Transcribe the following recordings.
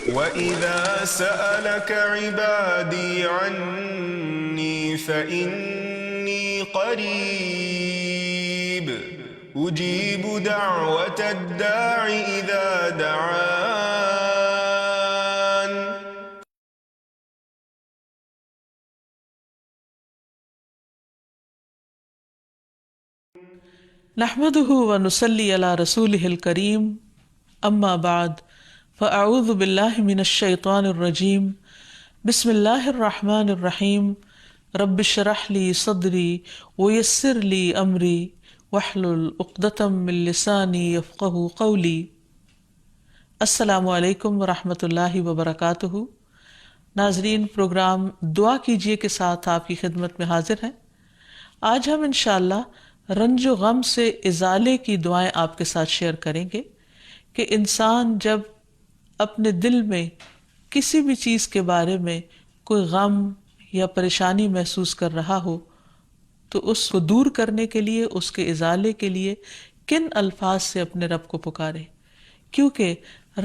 وَإِذَا سَأَلَكَ عِبَادِي عَنِّي فَإِنِّي قَرِيبٌ أُجِيبُ دَعْوَةَ الدَّاعِ إِذَا دَعَانِ. نحمده ونصلي على رسوله الكريم اما بعد فاعوذ باللہ من الشیطان الرجیم بسم اللہ الرحمن الرحیم رب اشرح لي صدری ويسر لي امری واحلل عقدۃ من لسانی یفقهوا قولی. السلام علیکم ورحمۃ اللہ وبرکاتہ. ناظرین، پروگرام دعا کیجئے کے ساتھ آپ کی خدمت میں حاضر ہیں. آج ہم انشاءاللہ رنج و غم سے ازالے کی دعائیں آپ کے ساتھ شیئر کریں گے کہ انسان جب اپنے دل میں کسی بھی چیز کے بارے میں کوئی غم یا پریشانی محسوس کر رہا ہو تو اس کو دور کرنے کے لیے، اس کے ازالے کے لیے کن الفاظ سے اپنے رب کو پکارے، کیونکہ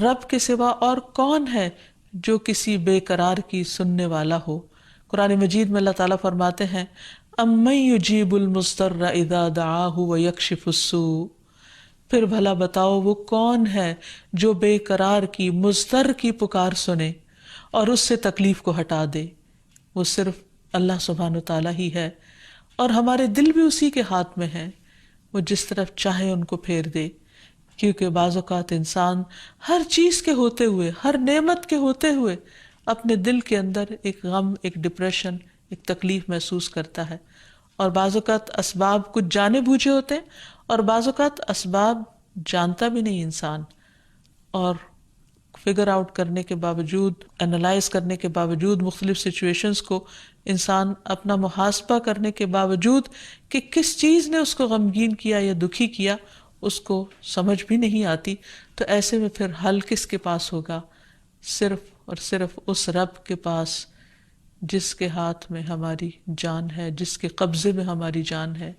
رب کے سوا اور کون ہے جو کسی بے قرار کی سننے والا ہو. قرآن مجید میں اللہ تعالیٰ فرماتے ہیں اَمَّن يُجِيبُ الْمُضْطَرَّ إِذَا دَعَاهُ وَيَكْشِفُ السُّوءَ. پھر بھلا بتاؤ وہ کون ہے جو بے قرار کی، مضطر کی پکار سنے اور اس سے تکلیف کو ہٹا دے. وہ صرف اللہ سبحانہ وتعالیٰ ہی ہے، اور ہمارے دل بھی اسی کے ہاتھ میں ہیں، وہ جس طرف چاہے ان کو پھیر دے. کیونکہ بعض اوقات انسان ہر چیز کے ہوتے ہوئے، ہر نعمت کے ہوتے ہوئے اپنے دل کے اندر ایک غم، ایک ڈپریشن، ایک تکلیف محسوس کرتا ہے. اور بعض اوقات اسباب کچھ جانے بوجھے ہوتے ہیں، اور بعض اوقات اسباب جانتا بھی نہیں انسان، اور فگر آؤٹ کرنے کے باوجود، انالائز کرنے کے باوجود، مختلف سچویشنز کو انسان اپنا محاسبہ کرنے کے باوجود کہ کس چیز نے اس کو غمگین کیا یا دکھی کیا اس کو سمجھ بھی نہیں آتی. تو ایسے میں پھر حل کس کے پاس ہوگا؟ صرف اور صرف اس رب کے پاس جس کے ہاتھ میں ہماری جان ہے، جس کے قبضے میں ہماری جان ہے،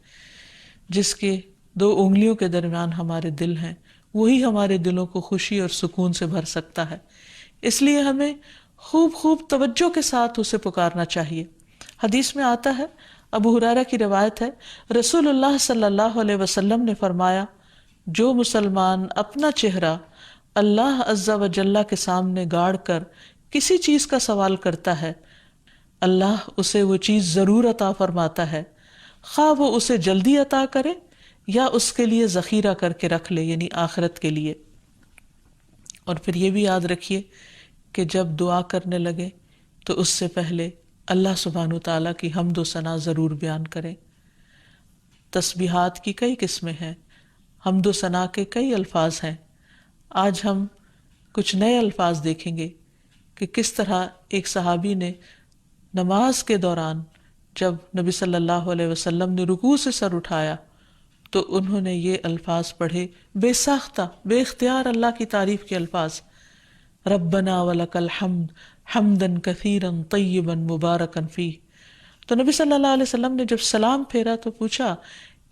جس کے 2 انگلیوں کے درمیان ہمارے دل ہیں. وہی ہمارے دلوں کو خوشی اور سکون سے بھر سکتا ہے. اس لیے ہمیں خوب خوب توجہ کے ساتھ اسے پکارنا چاہیے. حدیث میں آتا ہے، ابو ہریرہ کی روایت ہے، رسول اللہ صلی اللہ علیہ وسلم نے فرمایا، جو مسلمان اپنا چہرہ اللہ عز و جل کے سامنے گاڑ کر کسی چیز کا سوال کرتا ہے، اللہ اسے وہ چیز ضرور عطا فرماتا ہے، خواہ وہ اسے جلدی عطا کرے یا اس کے لیے ذخیرہ کر کے رکھ لے، یعنی آخرت کے لیے. اور پھر یہ بھی یاد رکھیے کہ جب دعا کرنے لگے تو اس سے پہلے اللہ سبحانہ وتعالیٰ کی حمد و ثنا ضرور بیان کریں. تسبیحات کی کئی قسمیں ہیں، حمد و ثنا کے کئی الفاظ ہیں. آج ہم کچھ نئے الفاظ دیکھیں گے کہ کس طرح ایک صحابی نے نماز کے دوران جب نبی صلی اللہ علیہ وسلم نے رکوع سے سر اٹھایا تو انہوں نے یہ الفاظ پڑھے، بے ساختہ، بے اختیار اللہ کی تعریف کے الفاظ، ربنا ولک الحمد حمدا کثیرا طیبا مبارکا فیہ. تو نبی صلی اللہ علیہ وسلم نے جب سلام پھیرا تو پوچھا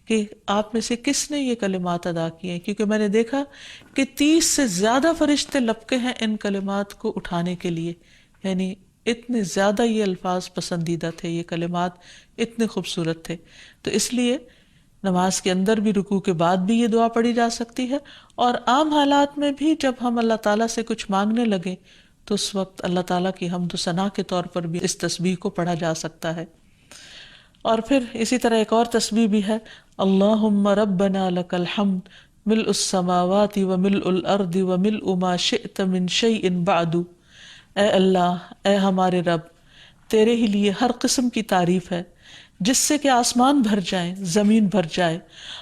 کہ آپ میں سے کس نے یہ کلمات ادا کیے ہیں، کیونکہ میں نے دیکھا کہ 30 سے زیادہ فرشتے لپکے ہیں ان کلمات کو اٹھانے کے لیے. یعنی اتنے زیادہ یہ الفاظ پسندیدہ تھے، یہ کلمات اتنے خوبصورت تھے. تو اس لیے نماز کے اندر بھی، رکوع کے بعد بھی یہ دعا پڑھی جا سکتی ہے، اور عام حالات میں بھی جب ہم اللہ تعالیٰ سے کچھ مانگنے لگیں تو اس وقت اللہ تعالیٰ کی حمد و ثنا کے طور پر بھی اس تسبیح کو پڑھا جا سکتا ہے. اور پھر اسی طرح ایک اور تسبیح بھی ہے، اللہم ربنا لک الحمد ملء السماوات وملء الارض وملء ما شئت من شیء بعد. اے اللہ، اے ہمارے رب، تیرے ہی لیے ہر قسم کی تعریف ہے جس سے کہ آسمان بھر جائیں، زمین بھر جائے،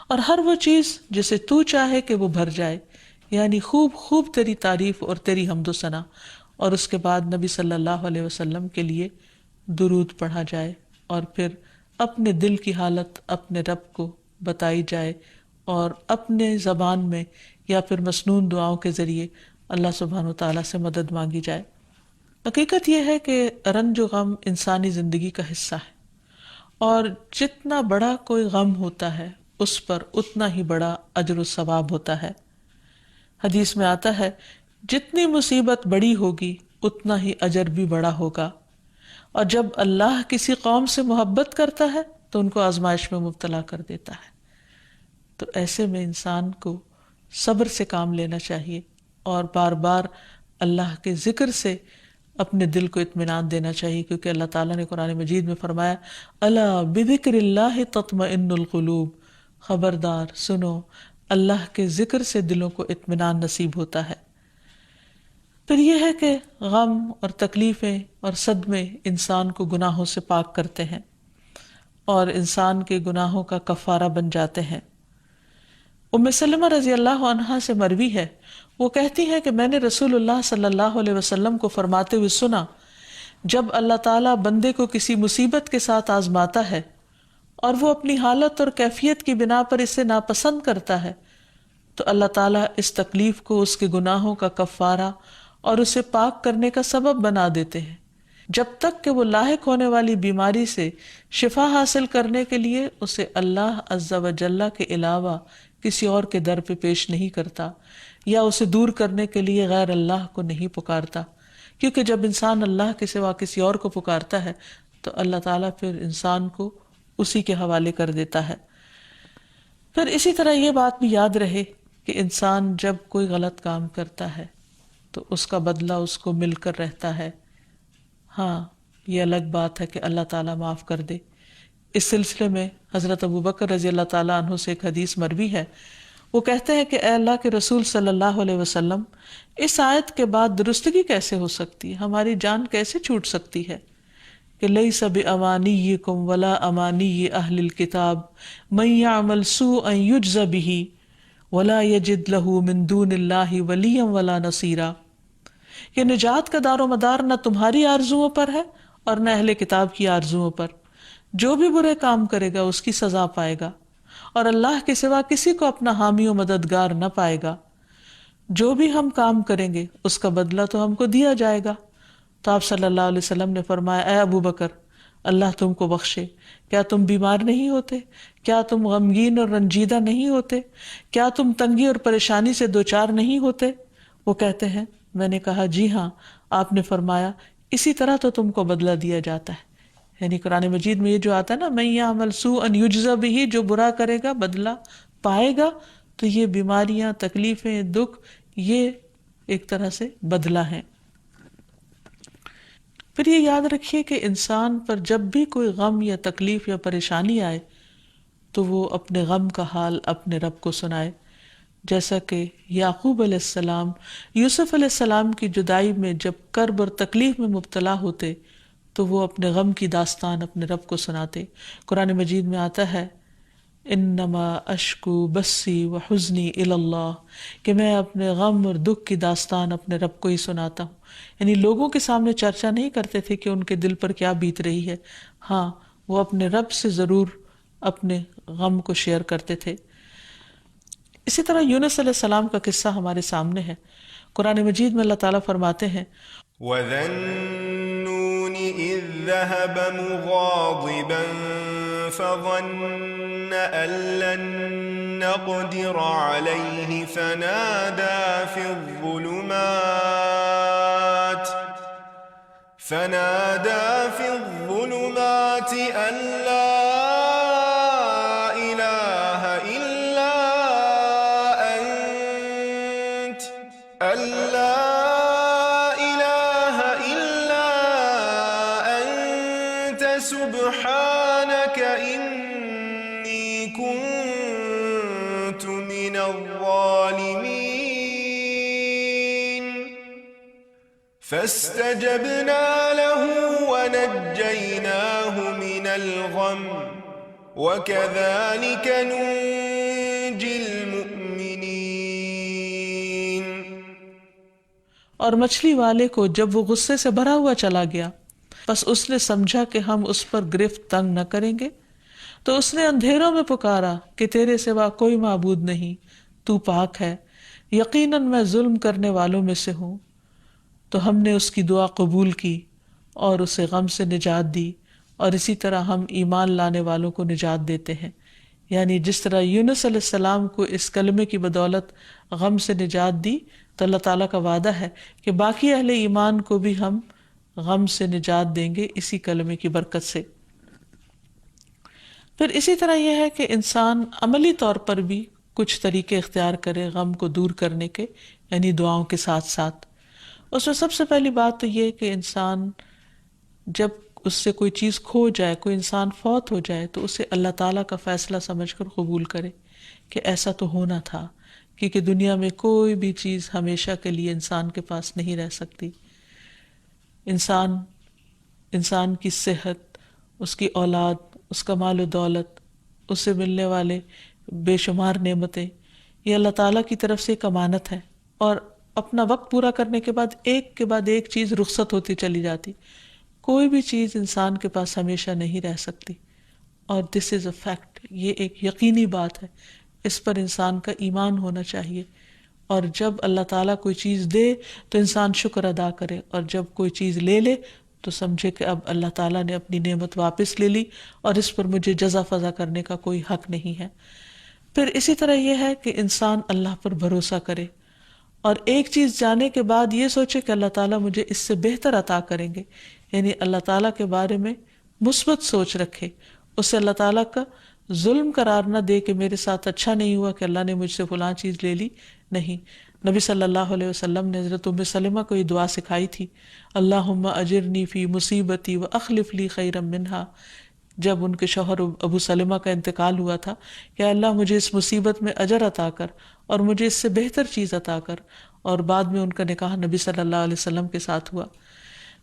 اور ہر وہ چیز جسے تو چاہے کہ وہ بھر جائے. یعنی خوب خوب تیری تعریف اور تیری حمد و ثنا. اور اس کے بعد نبی صلی اللہ علیہ وسلم کے لیے درود پڑھا جائے، اور پھر اپنے دل کی حالت اپنے رب کو بتائی جائے، اور اپنے زبان میں یا پھر مسنون دعاؤں کے ذریعے اللہ سبحانہ وتعالیٰ سے مدد مانگی جائے. حقیقت یہ ہے کہ رنج و غم انسانی زندگی کا حصہ ہے، اور جتنا بڑا کوئی غم ہوتا ہے اس پر اتنا ہی بڑا اجر و ثواب ہوتا ہے. حدیث میں آتا ہے جتنی مصیبت بڑی ہوگی اتنا ہی اجر بھی بڑا ہوگا، اور جب اللہ کسی قوم سے محبت کرتا ہے تو ان کو آزمائش میں مبتلا کر دیتا ہے۔ تو ایسے میں انسان کو صبر سے کام لینا چاہیے اور بار بار اللہ کے ذکر سے اپنے دل کو اطمینان دینا چاہیے، کیونکہ اللہ تعالیٰ نے قرآن مجید میں فرمایا الا بذکر اللہ تطمئن القلوب، خبردار سنو، اللہ کے ذکر سے دلوں کو اطمینان نصیب ہوتا ہے۔ پھر یہ ہے کہ غم اور تکلیفیں اور صدمے انسان کو گناہوں سے پاک کرتے ہیں اور انسان کے گناہوں کا کفارہ بن جاتے ہیں۔ ام سلمہ رضی اللہ عنہا سے مروی ہے، وہ کہتی ہیں کہ میں نے رسول اللہ صلی اللہ علیہ وسلم کو فرماتے ہوئے سنا، جب اللہ تعالیٰ بندے کو کسی مصیبت کے ساتھ آزماتا ہے اور وہ اپنی حالت اور کیفیت کی بنا پر اسے ناپسند کرتا ہے تو اللہ تعالیٰ اس تکلیف کو اس کے گناہوں کا کفارہ اور اسے پاک کرنے کا سبب بنا دیتے ہیں، جب تک کہ وہ لاحق ہونے والی بیماری سے شفا حاصل کرنے کے لیے اسے اللہ عز و جل کے علاوہ کسی اور کے در پہ پیش نہیں کرتا یا اسے دور کرنے کے لیے غیر اللہ کو نہیں پکارتا، کیونکہ جب انسان اللہ کے سوا کسی اور کو پکارتا ہے تو اللہ تعالیٰ پھر انسان کو اسی کے حوالے کر دیتا ہے۔ پھر اسی طرح یہ بات بھی یاد رہے کہ انسان جب کوئی غلط کام کرتا ہے تو اس کا بدلہ اس کو مل کر رہتا ہے، ہاں یہ الگ بات ہے کہ اللہ تعالیٰ معاف کر دے۔ اس سلسلے میں حضرت ابوبکر رضی اللہ تعالیٰ عنہ سے ایک حدیث مروی ہے، وہ کہتے ہیں کہ اے اللہ کے رسول صلی اللہ علیہ وسلم، اس آیت کے بعد درستگی کیسے ہو سکتی ہے، ہماری جان کیسے چھوٹ سکتی ہے کہ لیس بامانیکم ولا امانی اہل الکتاب من یعمل سوءا یجز بہ ولا یجد لہ من دون اللہ ولیا ولا نصیرا، کہ نجات کا دار و مدار نہ تمہاری آرزوؤں پر ہے اور نہ اہل کتاب کی آرزوؤں پر، جو بھی برے کام کرے گا اس کی سزا پائے گا اور اللہ کے سوا کسی کو اپنا حامی و مددگار نہ پائے گا، جو بھی ہم کام کریں گے اس کا بدلہ تو ہم کو دیا جائے گا۔ تو آپ صلی اللہ علیہ وسلم نے فرمایا اے ابو بکر، اللہ تم کو بخشے، کیا تم بیمار نہیں ہوتے؟ کیا تم غمگین اور رنجیدہ نہیں ہوتے؟ کیا تم تنگی اور پریشانی سے دوچار نہیں ہوتے؟ وہ کہتے ہیں میں نے کہا جی ہاں۔ آپ نے فرمایا اسی طرح تو تم کو بدلہ دیا جاتا ہے، یعنی قرآن مجید میں یہ جو آتا ہے نا من یعمل سوءا یجز بہ، جو برا کرے گا بدلہ پائے گا، تو یہ بیماریاں، تکلیفیں، دکھ، یہ ایک طرح سے بدلہ ہیں۔ پھر یہ یاد رکھیے کہ انسان پر جب بھی کوئی غم یا تکلیف یا پریشانی آئے تو وہ اپنے غم کا حال اپنے رب کو سنائے، جیسا کہ یعقوب علیہ السلام یوسف علیہ السلام کی جدائی میں جب کرب اور تکلیف میں مبتلا ہوتے تو وہ اپنے غم کی داستان اپنے رب کو سناتے۔ قرآن مجید میں آتا ہے انما اشکو بسی و حزنی الی اللہ، کہ میں اپنے غم اور دکھ کی داستان اپنے رب کو ہی سناتا ہوں، یعنی لوگوں کے سامنے چرچا نہیں کرتے تھے کہ ان کے دل پر کیا بیت رہی ہے، ہاں وہ اپنے رب سے ضرور اپنے غم کو شیئر کرتے تھے۔ اسی طرح یونس علیہ السلام کا قصہ ہمارے سامنے ہے۔ قرآن مجید میں اللہ تعالیٰ فرماتے ہیں وَذَا النُّونِ إِذ ذَّهَبَ مُغَاضِبًا فَظَنَّ أَن لَّن نَّقْدِرَ عَلَيْهِ فَنَادَىٰ فِي الظُّلُمَاتِ أَن لَّا إِلَٰهَ إِلَّا أَنتَ سبحانك إني كنت من الظالمين فاستجبنا له ونجيناه من الغم وكذلك ننجي المؤمنين۔ اور مچھلی والے کو جب وہ غصے سے بھرا ہوا چلا گیا، بس اس نے سمجھا کہ ہم اس پر گرفت تنگ نہ کریں گے، تو اس نے اندھیروں میں پکارا کہ تیرے سوا کوئی معبود نہیں، تو پاک ہے، یقیناً میں ظلم کرنے والوں میں سے ہوں۔ تو ہم نے اس کی دعا قبول کی اور اسے غم سے نجات دی، اور اسی طرح ہم ایمان لانے والوں کو نجات دیتے ہیں، یعنی جس طرح یونس علیہ السلام کو اس کلمے کی بدولت غم سے نجات دی، تو اللہ تعالیٰ کا وعدہ ہے کہ باقی اہل ایمان کو بھی ہم غم سے نجات دیں گے اسی کلمے کی برکت سے۔ پھر اسی طرح یہ ہے کہ انسان عملی طور پر بھی کچھ طریقے اختیار کرے غم کو دور کرنے کے، یعنی دعاؤں کے ساتھ ساتھ۔ اس میں سب سے پہلی بات تو یہ کہ انسان جب اس سے کوئی چیز کھو جائے، کوئی انسان فوت ہو جائے، تو اسے اللہ تعالیٰ کا فیصلہ سمجھ کر قبول کرے کہ ایسا تو ہونا تھا، کیونکہ دنیا میں کوئی بھی چیز ہمیشہ کے لیے انسان کے پاس نہیں رہ سکتی۔ انسان کی صحت، اس کی اولاد، اس کا مال و دولت، اس سے ملنے والے بے شمار نعمتیں، یہ اللہ تعالیٰ کی طرف سے ایک امانت ہے، اور اپنا وقت پورا کرنے کے بعد ایک چیز رخصت ہوتی چلی جاتی۔ کوئی بھی چیز انسان کے پاس ہمیشہ نہیں رہ سکتی، اور دس از اے فیکٹ، یہ ایک یقینی بات ہے، اس پر انسان کا ایمان ہونا چاہیے۔ اور جب اللہ تعالیٰ کوئی چیز دے تو انسان شکر ادا کرے، اور جب کوئی چیز لے لے تو سمجھے کہ اب اللہ تعالیٰ نے اپنی نعمت واپس لے لی اور اس پر مجھے جزا فضا کرنے کا کوئی حق نہیں ہے۔ پھر اسی طرح یہ ہے کہ انسان اللہ پر بھروسہ کرے، اور ایک چیز جانے کے بعد یہ سوچے کہ اللہ تعالیٰ مجھے اس سے بہتر عطا کریں گے، یعنی اللہ تعالیٰ کے بارے میں مثبت سوچ رکھے، اسے اللہ تعالیٰ کا ظلم قرار نہ دے کہ میرے ساتھ اچھا نہیں ہوا کہ اللہ نے مجھ سے فلاں چیز لے لی۔ نہیں، نبی صلی اللہ علیہ وسلم نے حضرت ام سلمہ کو یہ دعا سکھائی تھی، اللہم اجرنی فی مصیبتی واخلف لی خیرا منہا، جب ان کے شوہر ابو سلمہ کا انتقال ہوا تھا کہ اللہ مجھے اس مصیبت میں اجر عطا کر اور مجھے اس سے بہتر چیز عطا کر، اور بعد میں ان کا نکاح نبی صلی اللہ علیہ وسلم کے ساتھ ہوا۔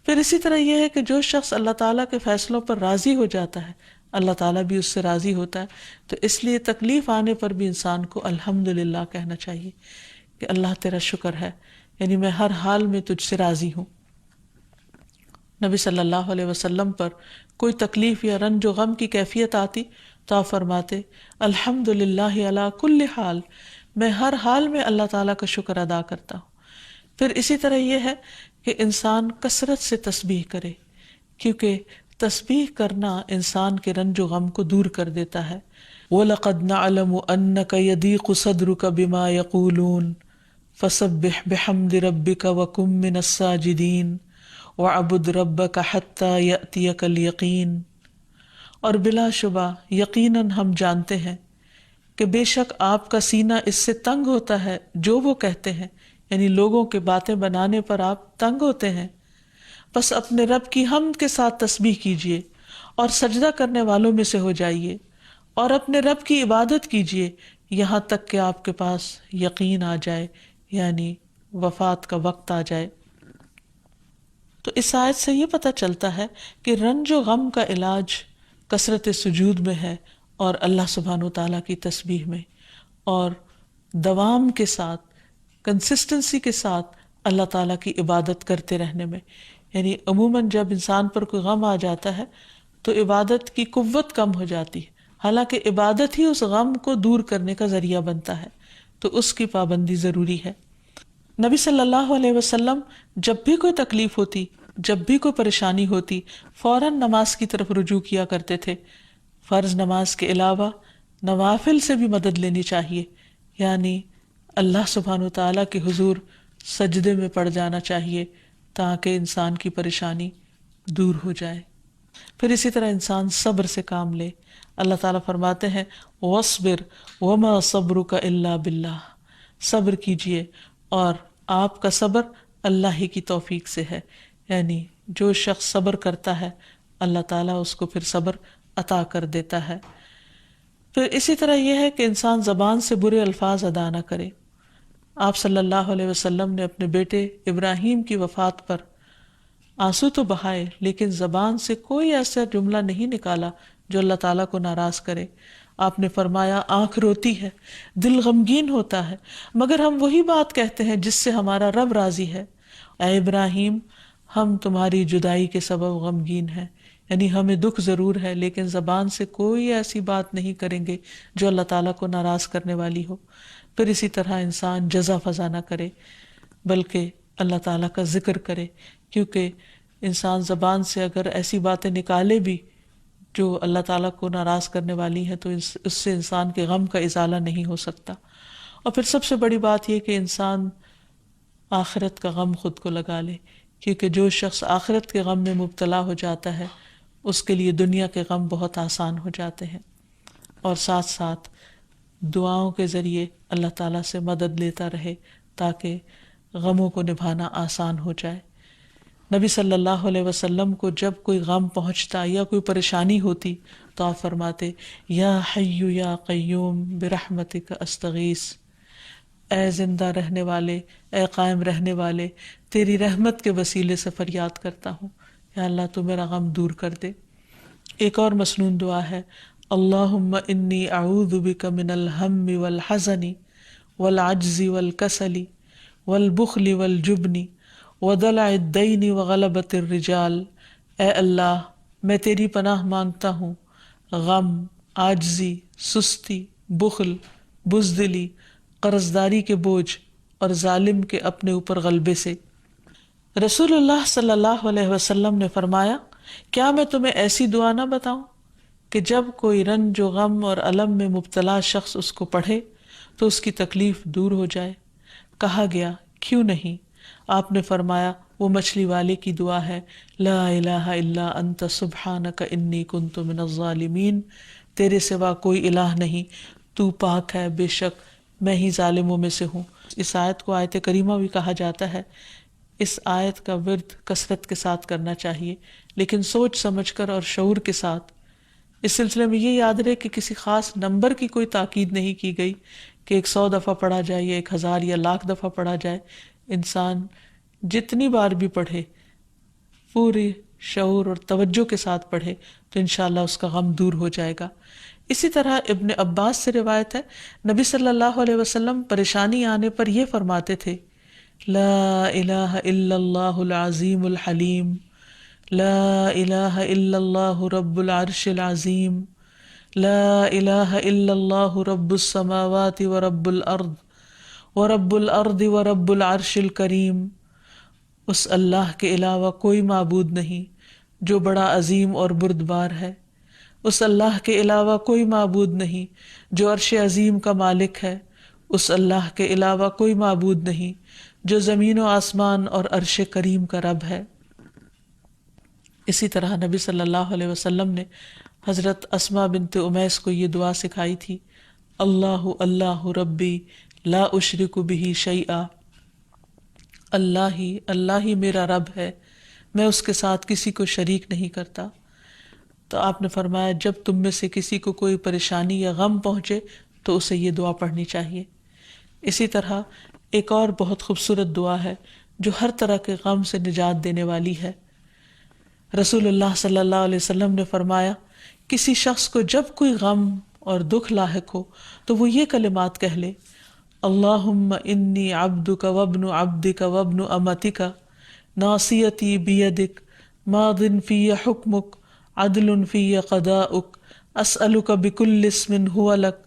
پھر اسی طرح یہ ہے کہ جو شخص اللہ تعالیٰ کے فیصلوں پر راضی ہو جاتا ہے، اللہ تعالیٰ بھی اس سے راضی ہوتا ہے، تو اس لیے تکلیف آنے پر بھی انسان کو الحمدللہ کہنا چاہیے کہ اللہ تیرا شکر ہے، یعنی میں ہر حال میں تجھ سے راضی ہوں۔ نبی صلی اللہ علیہ وسلم پر کوئی تکلیف یا رنج و غم کی کیفیت آتی تو آپ فرماتے الحمدللہ علی کل حال، میں ہر حال میں اللہ تعالیٰ کا شکر ادا کرتا ہوں۔ پھر اسی طرح یہ ہے کہ انسان کثرت سے تسبیح کرے، کیونکہ تسبیح کرنا انسان کے رنج و غم کو دور کر دیتا ہے۔ وَلَقَدْ نَعْلَمُ أَنَّكَ يَضِيقُ صَدْرُكَ بِمَا يَقُولُونَ فَسَبِّحْ بِحَمْدِ رَبِّكَ وَكُن مِّنَ السَّاجِدِينَ وَاعْبُدْ رَبَّكَ حَتَّى يَأْتِيَكَ الْيَقِينُ، اور بلا شبہ یقیناً ہم جانتے ہیں کہ بے شک آپ کا سینہ اس سے تنگ ہوتا ہے جو وہ کہتے ہیں، یعنی لوگوں کے باتیں بنانے پر آپ تنگ ہوتے ہیں، بس اپنے رب کی حمد کے ساتھ تسبیح کیجیے اور سجدہ کرنے والوں میں سے ہو جائیے، اور اپنے رب کی عبادت کیجیے یہاں تک کہ آپ کے پاس یقین آ جائے، یعنی وفات کا وقت آ جائے۔ تو اس آیت سے یہ پتہ چلتا ہے کہ رنج و غم کا علاج کثرت سجود میں ہے، اور اللہ سبحانہ و تعالیٰ کی تسبیح میں، اور دوام کے ساتھ، کنسسٹنسی کے ساتھ اللہ تعالیٰ کی عبادت کرتے رہنے میں۔ یعنی عموماً جب انسان پر کوئی غم آ جاتا ہے تو عبادت کی قوت کم ہو جاتی ہے، حالانکہ عبادت ہی اس غم کو دور کرنے کا ذریعہ بنتا ہے، تو اس کی پابندی ضروری ہے۔ نبی صلی اللہ علیہ وسلم جب بھی کوئی تکلیف ہوتی، جب بھی کوئی پریشانی ہوتی، فوراً نماز کی طرف رجوع کیا کرتے تھے۔ فرض نماز کے علاوہ نوافل سے بھی مدد لینی چاہیے، یعنی اللہ سبحانہ و تعالیٰ کے حضور سجدے میں پڑ جانا چاہیے تاکہ انسان کی پریشانی دور ہو جائے۔ پھر اسی طرح انسان صبر سے کام لے۔ اللہ تعالیٰ فرماتے ہیں وَاصْبِرْ وَمَا صَبْرُكَ إِلَّا بِاللَّهِ، صبر کیجئے اور آپ کا صبر اللہ ہی کی توفیق سے ہے، یعنی جو شخص صبر کرتا ہے اللہ تعالیٰ اس کو پھر صبر عطا کر دیتا ہے۔ پھر اسی طرح یہ ہے کہ انسان زبان سے برے الفاظ ادا نہ کرے۔ آپ صلی اللہ علیہ وسلم نے اپنے بیٹے ابراہیم کی وفات پر آنسو تو بہائے، لیکن زبان سے کوئی ایسا جملہ نہیں نکالا جو اللہ تعالیٰ کو ناراض کرے۔ آپ نے فرمایا آنکھ روتی ہے، دل غمگین ہوتا ہے، مگر ہم وہی بات کہتے ہیں جس سے ہمارا رب راضی ہے۔ اے ابراہیم، ہم تمہاری جدائی کے سبب غمگین ہیں، یعنی ہمیں دکھ ضرور ہے لیکن زبان سے کوئی ایسی بات نہیں کریں گے جو اللہ تعالیٰ کو ناراض کرنے والی ہو۔ پھر اسی طرح انسان جزا فضا نہ کرے بلکہ اللہ تعالیٰ کا ذکر کرے، کیونکہ انسان زبان سے اگر ایسی باتیں نکالے بھی جو اللہ تعالیٰ کو ناراض کرنے والی ہیں، تو اس سے انسان کے غم کا ازالہ نہیں ہو سکتا۔ اور پھر سب سے بڑی بات یہ کہ انسان آخرت کا غم خود کو لگا لے، کیونکہ جو شخص آخرت کے غم میں مبتلا ہو جاتا ہے اس کے لیے دنیا کے غم بہت آسان ہو جاتے ہیں۔ اور ساتھ ساتھ دعاؤں کے ذریعے اللہ تعالیٰ سے مدد لیتا رہے تاکہ غموں کو نبھانا آسان ہو جائے۔ نبی صلی اللہ علیہ وسلم کو جب کوئی غم پہنچتا یا کوئی پریشانی ہوتی تو آپ فرماتے، یا حی یا قیوم برحمتک استغیث، اے زندہ رہنے والے، اے قائم رہنے والے، تیری رحمت کے وسیلے سے فریاد کرتا ہوں، یا اللہ تو میرا غم دور کر دے۔ ایک اور مسنون دعا ہے، اللہم انی اعوذ بک من الہم والحزن والعجز والکسل والبخل والجبن ودلع الدین وغلبۃ الرجال۔ اے اللہ میں تیری پناہ مانگتا ہوں غم، عاجزی، سستی، بخل، بزدلی، قرضداری کے بوجھ اور ظالم کے اپنے اوپر غلبے سے۔ رسول اللہ صلی اللہ علیہ وسلم نے فرمایا، کیا میں تمہیں ایسی دعا نہ بتاؤں کہ جب کوئی رنج و غم اور الم میں مبتلا شخص اس کو پڑھے تو اس کی تکلیف دور ہو جائے؟ کہا گیا کیوں نہیں؟ آپ نے فرمایا وہ مچھلی والے کی دعا ہے، لا الہ الا انت سبحانک انی کنت من الظالمین، تیرے سوا کوئی الہ نہیں، تو پاک ہے، بے شک میں ہی ظالموں میں سے ہوں۔ اس آیت کو آیت کریمہ بھی کہا جاتا ہے۔ اس آیت کا ورد کثرت کے ساتھ کرنا چاہیے، لیکن سوچ سمجھ کر اور شعور کے ساتھ۔ اس سلسلے میں یہ یاد رہے کہ کسی خاص نمبر کی کوئی تاکید نہیں کی گئی کہ 100 دفعہ پڑھا جائے یا 1000 یا لاکھ دفعہ پڑھا جائے۔ انسان جتنی بار بھی پڑھے، پوری شعور اور توجہ کے ساتھ پڑھے تو انشاءاللہ اس کا غم دور ہو جائے گا۔ اسی طرح ابن عباس سے روایت ہے، نبی صلی اللہ علیہ وسلم پریشانی آنے پر یہ فرماتے تھے، لا الہ الا اللہ العظیم الحلیم، لا الہ الا اللہ رب العرش العظیم، لا الہ الا اللہ رب السماوات ورب الارض ورب الارض ورب العرش الکریم۔ اس اللہ کے علاوہ کوئی معبود نہیں جو بڑا عظیم اور بردبار ہے، اس اللہ کے علاوہ کوئی معبود نہیں جو عرش عظیم کا مالک ہے، اس اللہ کے علاوہ کوئی معبود نہیں جو زمین و آسمان اور عرش کریم کا رب ہے۔ اسی طرح نبی صلی اللہ علیہ وسلم نے حضرت اسماء بنت امیس کو یہ دعا سکھائی تھی، اللہ اللہ ربی لا اشرک بہ شیئا، اللہ ہی میرا رب ہے، میں اس کے ساتھ کسی کو شریک نہیں کرتا۔ تو آپ نے فرمایا جب تم میں سے کسی کو کوئی پریشانی یا غم پہنچے تو اسے یہ دعا پڑھنی چاہیے۔ اسی طرح ایک اور بہت خوبصورت دعا ہے جو ہر طرح کے غم سے نجات دینے والی ہے۔ رسول اللہ صلی اللہ علیہ وسلم نے فرمایا کسی شخص کو جب کوئی غم اور دکھ لاحق ہو تو وہ یہ کلمات کہہ لے، اللہم انی عبدک وابن عبدک وابن امتک ناصیتی بیدک ماض فی حکمک عدل فی قضاؤک اسألک بکل اسم هو لک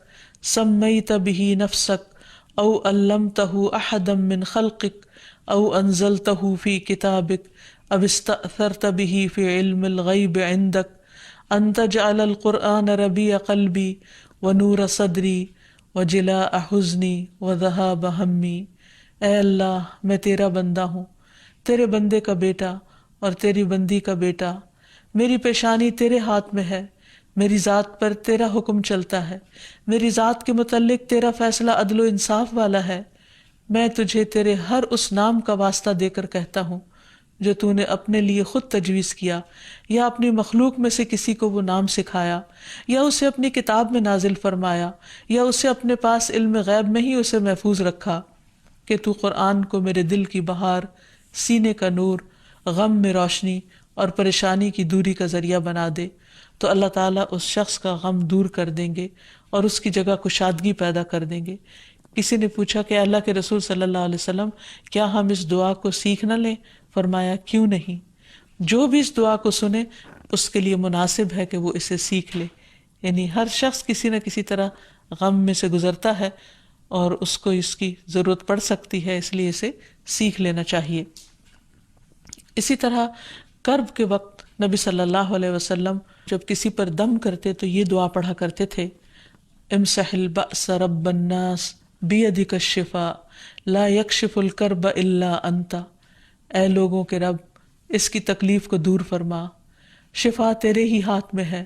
سمیت بہ نفسک او علمتہ احدا من خلقک او انزلتہ فی کتابک او استأثرت بہ فی علم الغیب عندک ان تجعل القرآن ربیع قلبی ونور صدری وجلاء حزنی وذہاب ہمی۔ اے اللہ میں تیرا بندہ ہوں، تیرے بندے کا بیٹا اور تیری بندی کا بیٹا، میری پیشانی تیرے ہاتھ میں ہے، میری ذات پر تیرا حکم چلتا ہے، میری ذات کے متعلق تیرا فیصلہ عدل و انصاف والا ہے۔ میں تجھے تیرے ہر اس نام کا واسطہ دے کر کہتا ہوں جو تو نے اپنے لیے خود تجویز کیا یا اپنی مخلوق میں سے کسی کو وہ نام سکھایا یا اسے اپنی کتاب میں نازل فرمایا یا اسے اپنے پاس علم غیب میں ہی اسے محفوظ رکھا، کہ تو قرآن کو میرے دل کی بہار، سینے کا نور، غم میں روشنی اور پریشانی کی دوری کا ذریعہ بنا دے، تو اللہ تعالیٰ اس شخص کا غم دور کر دیں گے اور اس کی جگہ کشادگی پیدا کر دیں گے۔ کسی نے پوچھا کہ اللہ کے رسول صلی اللہ علیہ وسلم کیا ہم اس دعا کو سیکھ نہ لیں؟ فرمایا کیوں نہیں، جو بھی اس دعا کو سنے اس کے لیے مناسب ہے کہ وہ اسے سیکھ لے۔ یعنی ہر شخص کسی نہ کسی طرح غم میں سے گزرتا ہے اور اس کو اس کی ضرورت پڑ سکتی ہے، اس لیے اسے سیکھ لینا چاہیے۔ اسی طرح کرب کے وقت نبی صلی اللہ علیہ وسلم جب کسی پر دم کرتے تو یہ دعا پڑھا کرتے تھے، امسح البأس رب الناس بیدک الشفاء لا یکشف الکرب الا انت، اے لوگوں کے رب اس کی تکلیف کو دور فرما، شفا تیرے ہی ہاتھ میں ہے،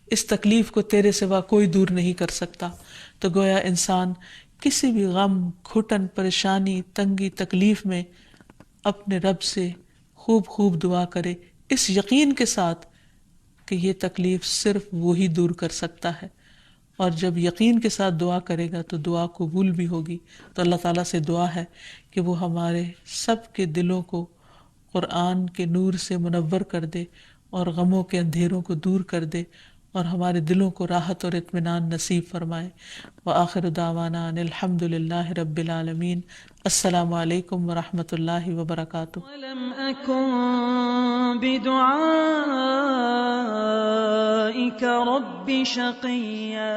اس تکلیف کو تیرے سوا کوئی دور نہیں کر سکتا۔ تو گویا انسان کسی بھی غم، گھٹن، پریشانی، تنگی، تکلیف میں اپنے رب سے خوب خوب دعا کرے، اس یقین کے ساتھ کہ یہ تکلیف صرف وہی دور کر سکتا ہے، اور جب یقین کے ساتھ دعا کرے گا تو دعا قبول بھی ہوگی۔ تو اللہ تعالیٰ سے دعا ہے کہ وہ ہمارے سب کے دلوں کو قرآن کے نور سے منور کر دے اور غموں کے اندھیروں کو دور کر دے اور ہمارے دلوں کو راحت اور اطمینان نصیب فرمائے۔ وآخر دعوانا ان الحمد للہ رب العالمین۔ السلام علیکم ورحمۃ اللہ وبرکاتہ۔ ولم أكن بدعائك رب شقيا